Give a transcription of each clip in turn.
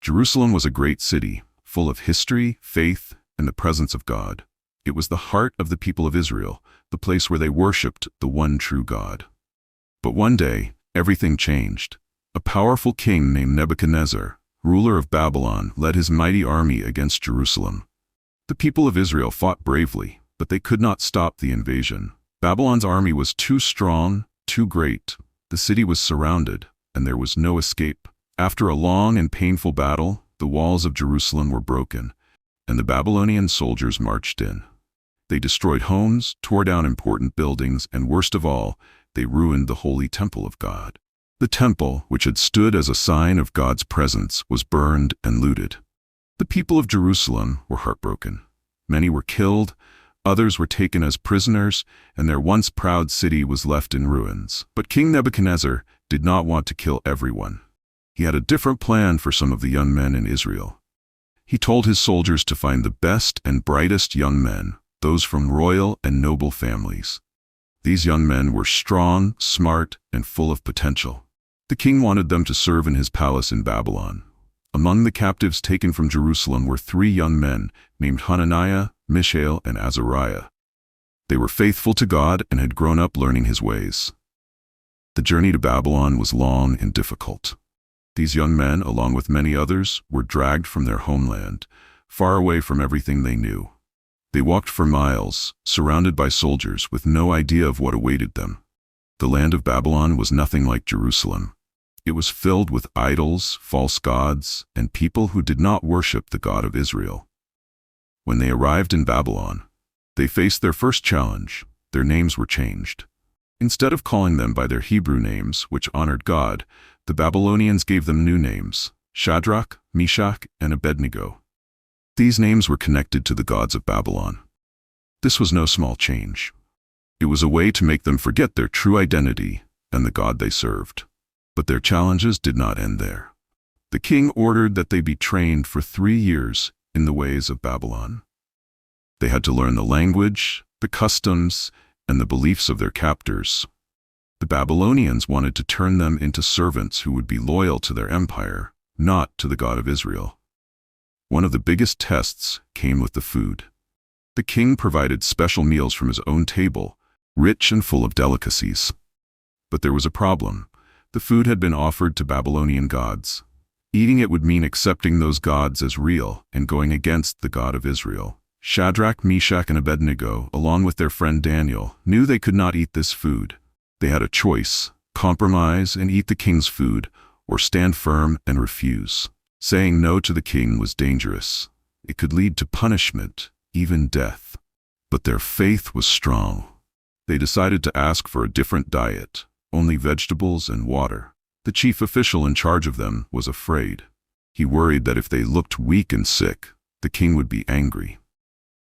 Jerusalem was a great city, full of history, faith, and the presence of God. It was the heart of the people of Israel, the place where they worshipped the one true God. But one day, everything changed. A powerful king named Nebuchadnezzar, ruler of Babylon, led his mighty army against Jerusalem. The people of Israel fought bravely, but they could not stop the invasion. Babylon's army was too strong, too great. The city was surrounded, and there was no escape. After a long and painful battle, the walls of Jerusalem were broken, and the Babylonian soldiers marched in. They destroyed homes, tore down important buildings, and worst of all, they ruined the holy temple of God. The temple, which had stood as a sign of God's presence, was burned and looted. The people of Jerusalem were heartbroken. Many were killed, others were taken as prisoners, and their once proud city was left in ruins. But King Nebuchadnezzar did not want to kill everyone. He had a different plan for some of the young men in Israel. He told his soldiers to find the best and brightest young men, those from royal and noble families. These young men were strong, smart, and full of potential. The king wanted them to serve in his palace in Babylon. Among the captives taken from Jerusalem were 3 young men named Hananiah, Mishael, and Azariah. They were faithful to God and had grown up learning his ways. The journey to Babylon was long and difficult. These young men, along with many others, were dragged from their homeland, far away from everything they knew. They walked for miles, surrounded by soldiers with no idea of what awaited them. The land of Babylon was nothing like Jerusalem. It was filled with idols, false gods, and people who did not worship the God of Israel. When they arrived in Babylon, they faced their first challenge. Their names were changed. Instead of calling them by their Hebrew names, which honored God, the Babylonians gave them new names: Shadrach, Meshach, and Abednego. These names were connected to the gods of Babylon. This was no small change. It was a way to make them forget their true identity and the God they served. But their challenges did not end there. The king ordered that they be trained for 3 years in the ways of Babylon. They had to learn the language, the customs, and the beliefs of their captors. The Babylonians wanted to turn them into servants who would be loyal to their empire, not to the God of Israel. One of the biggest tests came with the food. The king provided special meals from his own table, rich and full of delicacies. But there was a problem. The food had been offered to Babylonian gods. Eating it would mean accepting those gods as real and going against the God of Israel. Shadrach, Meshach, and Abednego, along with their friend Daniel, knew they could not eat this food. They had a choice: compromise and eat the king's food, or stand firm and refuse. Saying no to the king was dangerous. It could lead to punishment, even death. But their faith was strong. They decided to ask for a different diet, only vegetables and water. The chief official in charge of them was afraid. He worried that if they looked weak and sick, the king would be angry.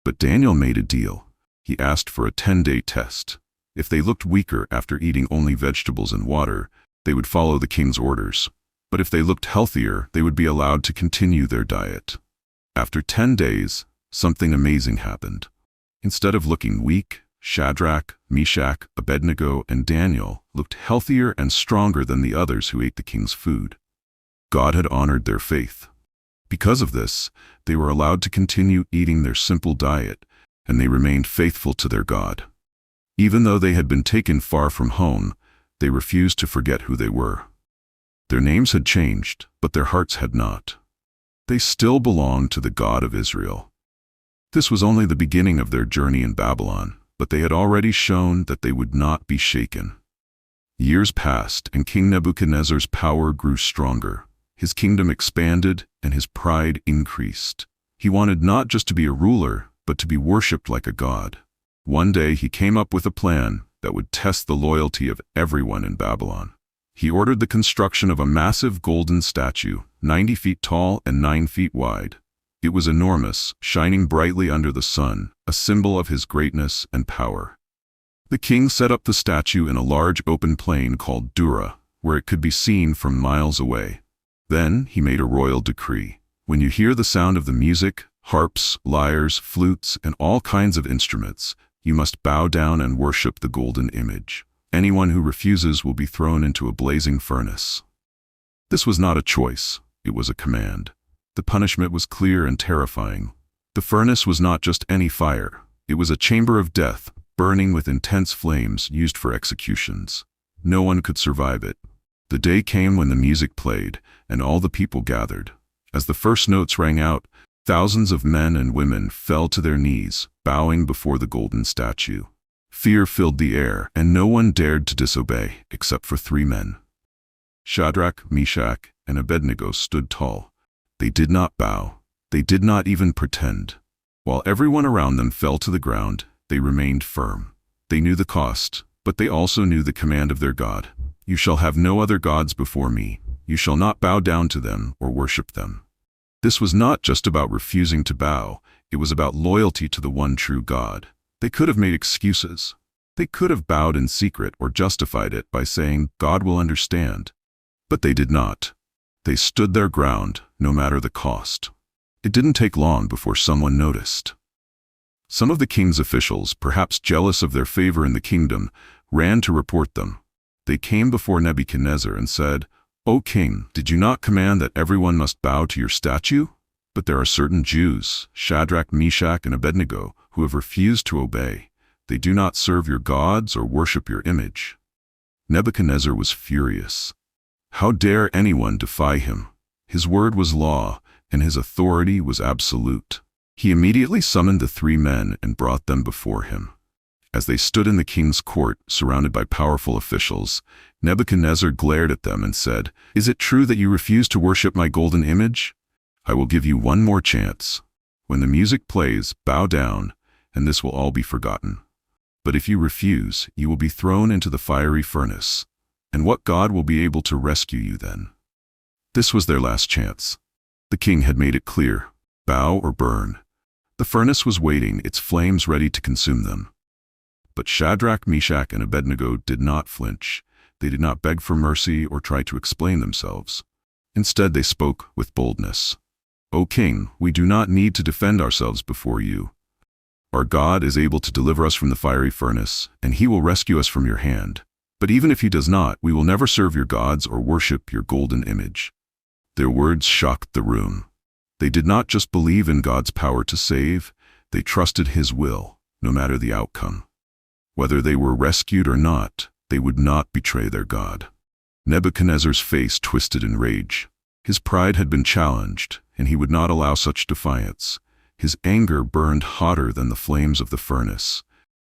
But Daniel made a deal. He asked for a 10-day test. If they looked weaker after eating only vegetables and water, they would follow the king's orders. But if they looked healthier, they would be allowed to continue their diet. After 10 days, something amazing happened. Instead of looking weak, Shadrach, Meshach, Abednego, and Daniel looked healthier and stronger than the others who ate the king's food. God had honored their faith. Because of this, they were allowed to continue eating their simple diet, and they remained faithful to their God. Even though they had been taken far from home, they refused to forget who they were. Their names had changed, but their hearts had not. They still belonged to the God of Israel. This was only the beginning of their journey in Babylon, but they had already shown that they would not be shaken. Years passed, and King Nebuchadnezzar's power grew stronger. His kingdom expanded, and his pride increased. He wanted not just to be a ruler, but to be worshipped like a god. One day he came up with a plan that would test the loyalty of everyone in Babylon. He ordered the construction of a massive golden statue, 90 feet tall and 9 feet wide. It was enormous, shining brightly under the sun, a symbol of his greatness and power. The king set up the statue in a large open plain called Dura, where it could be seen from miles away. Then he made a royal decree. When you hear the sound of the music, harps, lyres, flutes, and all kinds of instruments, you must bow down and worship the golden image. Anyone who refuses will be thrown into a blazing furnace. This was not a choice, it was a command. The punishment was clear and terrifying. The furnace was not just any fire. It was a chamber of death, burning with intense flames used for executions. No one could survive it. The day came when the music played, and all the people gathered. As the first notes rang out, thousands of men and women fell to their knees, bowing before the golden statue. Fear filled the air, and no one dared to disobey, except for 3 men. Shadrach, Meshach, and Abednego stood tall. They did not bow. They did not even pretend. While everyone around them fell to the ground, they remained firm. They knew the cost, but they also knew the command of their God. You shall have no other gods before me. You shall not bow down to them or worship them. This was not just about refusing to bow. It was about loyalty to the one true God. They could have made excuses. They could have bowed in secret or justified it by saying, God will understand. But they did not. They stood their ground, no matter the cost. It didn't take long before someone noticed. Some of the king's officials, perhaps jealous of their favor in the kingdom, ran to report them. They came before Nebuchadnezzar and said, O king, did you not command that everyone must bow to your statue? But there are certain Jews, Shadrach, Meshach, and Abednego, who have refused to obey. They do not serve your gods or worship your image. Nebuchadnezzar was furious. How dare anyone defy him? His word was law, and his authority was absolute. He immediately summoned the 3 men and brought them before him. As they stood in the king's court, surrounded by powerful officials, Nebuchadnezzar glared at them and said, Is it true that you refuse to worship my golden image? I will give you one more chance. When the music plays, bow down, and this will all be forgotten. But if you refuse, you will be thrown into the fiery furnace. And what God will be able to rescue you then? This was their last chance. The king had made it clear, bow or burn. The furnace was waiting, its flames ready to consume them. But Shadrach, Meshach, and Abednego did not flinch. They did not beg for mercy or try to explain themselves. Instead, they spoke with boldness. O king, we do not need to defend ourselves before you. Our God is able to deliver us from the fiery furnace, and he will rescue us from your hand. But even if he does not, we will never serve your gods or worship your golden image. Their words shocked the room. They did not just believe in God's power to save, they trusted his will, no matter the outcome. Whether they were rescued or not, they would not betray their God. Nebuchadnezzar's face twisted in rage. His pride had been challenged, and he would not allow such defiance. His anger burned hotter than the flames of the furnace.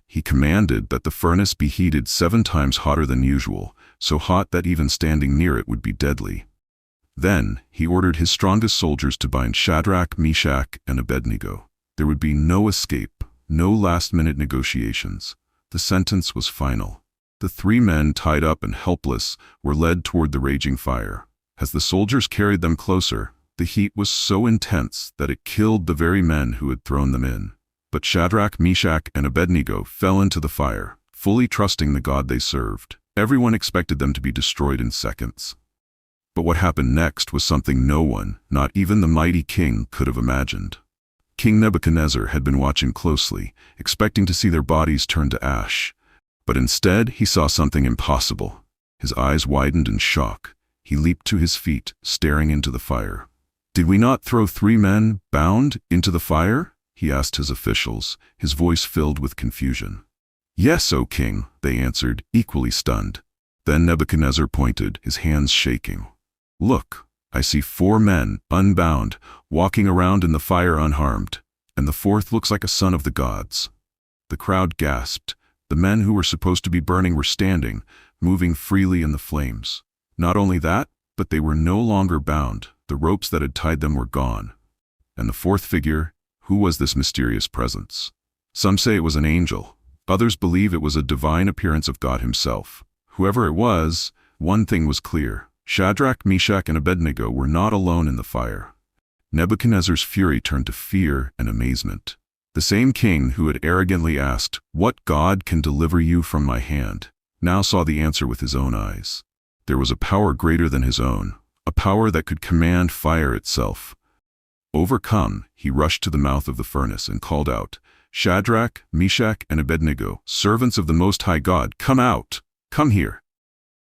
He commanded that the furnace be heated 7 times hotter than usual, so hot that even standing near it would be deadly. Then he ordered his strongest soldiers to bind Shadrach, Meshach, and Abednego. There would be no escape, no last-minute negotiations. The sentence was final. The 3 men, tied up and helpless, were led toward the raging fire. As the soldiers carried them closer, the heat was so intense that it killed the very men who had thrown them in. But Shadrach, Meshach, and Abednego fell into the fire, fully trusting the God they served. Everyone expected them to be destroyed in seconds. But what happened next was something no one, not even the mighty king, could have imagined. King Nebuchadnezzar had been watching closely, expecting to see their bodies turn to ash. But instead, he saw something impossible. His eyes widened in shock. He leaped to his feet, staring into the fire. Did we not throw 3 men, bound, into the fire? He asked his officials, his voice filled with confusion. Yes, O king, they answered, equally stunned. Then Nebuchadnezzar pointed, his hands shaking. Look, I see 4 men, unbound, walking around in the fire unharmed, and the 4th looks like a son of the gods. The crowd gasped. The men who were supposed to be burning were standing, moving freely in the flames. Not only that, but they were no longer bound. The ropes that had tied them were gone. And the 4th figure, who was this mysterious presence? Some say it was an angel. Others believe it was a divine appearance of God himself. Whoever it was, one thing was clear. Shadrach, Meshach, and Abednego were not alone in the fire. Nebuchadnezzar's fury turned to fear and amazement. The same king who had arrogantly asked, "What God can deliver you from my hand?" now saw the answer with his own eyes. There was a power greater than his own, a power that could command fire itself. Overcome, he rushed to the mouth of the furnace and called out, "Shadrach, Meshach, and Abednego, servants of the Most High God, come out! Come here!"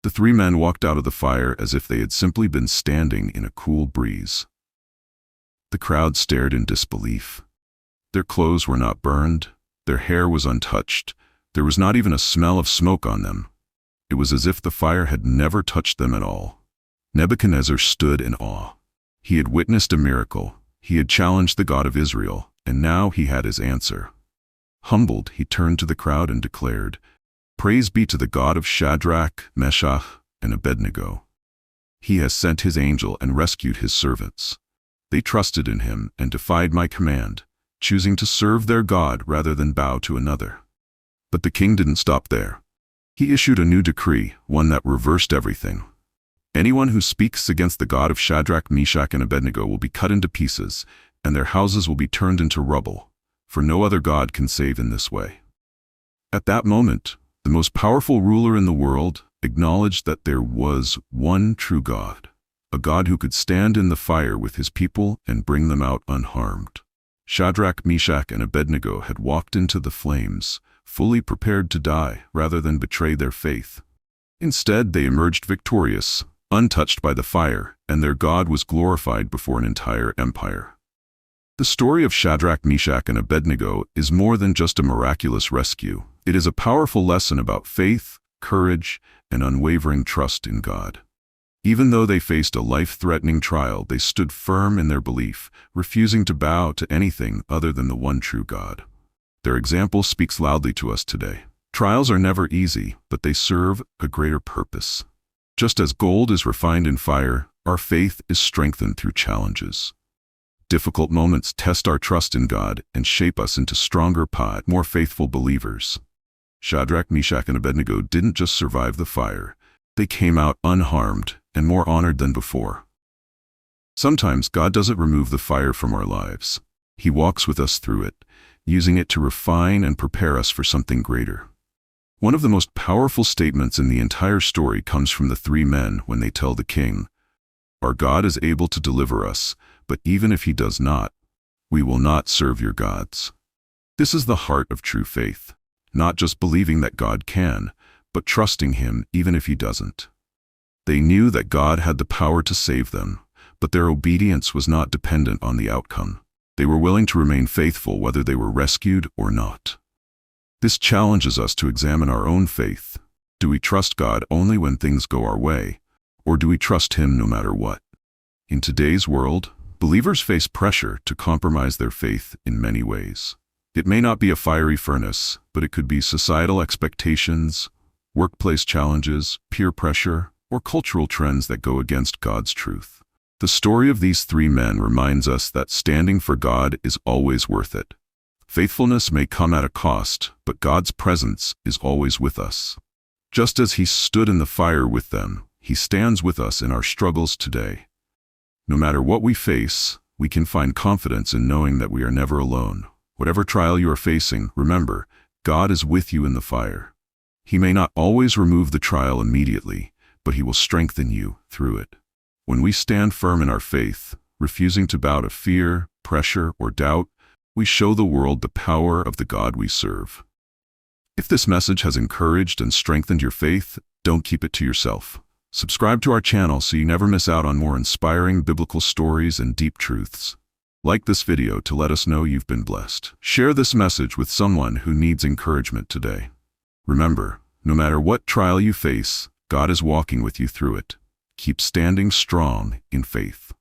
The 3 men walked out of the fire as if they had simply been standing in a cool breeze. The crowd stared in disbelief. Their clothes were not burned, their hair was untouched, there was not even a smell of smoke on them. It was as if the fire had never touched them at all. Nebuchadnezzar stood in awe. He had witnessed a miracle, he had challenged the God of Israel, and now he had his answer. Humbled, he turned to the crowd and declared, "Praise be to the God of Shadrach, Meshach, and Abednego. He has sent his angel and rescued his servants. They trusted in him and defied my command, choosing to serve their God rather than bow to another." But the king didn't stop there. He issued a new decree, one that reversed everything. Anyone who speaks against the God of Shadrach, Meshach, and Abednego will be cut into pieces, and their houses will be turned into rubble, for no other God can save in this way. At that moment, the most powerful ruler in the world acknowledged that there was one true God, a God who could stand in the fire with his people and bring them out unharmed. Shadrach, Meshach, and Abednego had walked into the flames, fully prepared to die rather than betray their faith. Instead, they emerged victorious, untouched by the fire, and their God was glorified before an entire empire. The story of Shadrach, Meshach, and Abednego is more than just a miraculous rescue. It is a powerful lesson about faith, courage, and unwavering trust in God. Even though they faced a life-threatening trial, they stood firm in their belief, refusing to bow to anything other than the one true God. Their example speaks loudly to us today. Trials are never easy, but they serve a greater purpose. Just as gold is refined in fire, our faith is strengthened through challenges. Difficult moments test our trust in God and shape us into stronger, more faithful believers. Shadrach, Meshach, and Abednego didn't just survive the fire. They came out unharmed and more honored than before. Sometimes God doesn't remove the fire from our lives. He walks with us through it, using it to refine and prepare us for something greater. One of the most powerful statements in the entire story comes from the three men when they tell the king, "Our God is able to deliver us, but even if he does not, we will not serve your gods." This is the heart of true faith, not just believing that God can, but trusting him even if he doesn't. They knew that God had the power to save them, but their obedience was not dependent on the outcome. They were willing to remain faithful whether they were rescued or not. This challenges us to examine our own faith. Do we trust God only when things go our way, or do we trust him no matter what? In today's world, believers face pressure to compromise their faith in many ways. It may not be a fiery furnace, but it could be societal expectations, workplace challenges, peer pressure, or cultural trends that go against God's truth. The story of these three men reminds us that standing for God is always worth it. Faithfulness may come at a cost, but God's presence is always with us. Just as he stood in the fire with them, he stands with us in our struggles today. No matter what we face, we can find confidence in knowing that we are never alone. Whatever trial you are facing, remember, God is with you in the fire. He may not always remove the trial immediately, but he will strengthen you through it. When we stand firm in our faith, refusing to bow to fear, pressure, or doubt, we show the world the power of the God we serve. If this message has encouraged and strengthened your faith, don't keep it to yourself. Subscribe to our channel so you never miss out on more inspiring biblical stories and deep truths. Like this video to let us know you've been blessed. Share this message with someone who needs encouragement today. Remember, no matter what trial you face, God is walking with you through it. Keep standing strong in faith.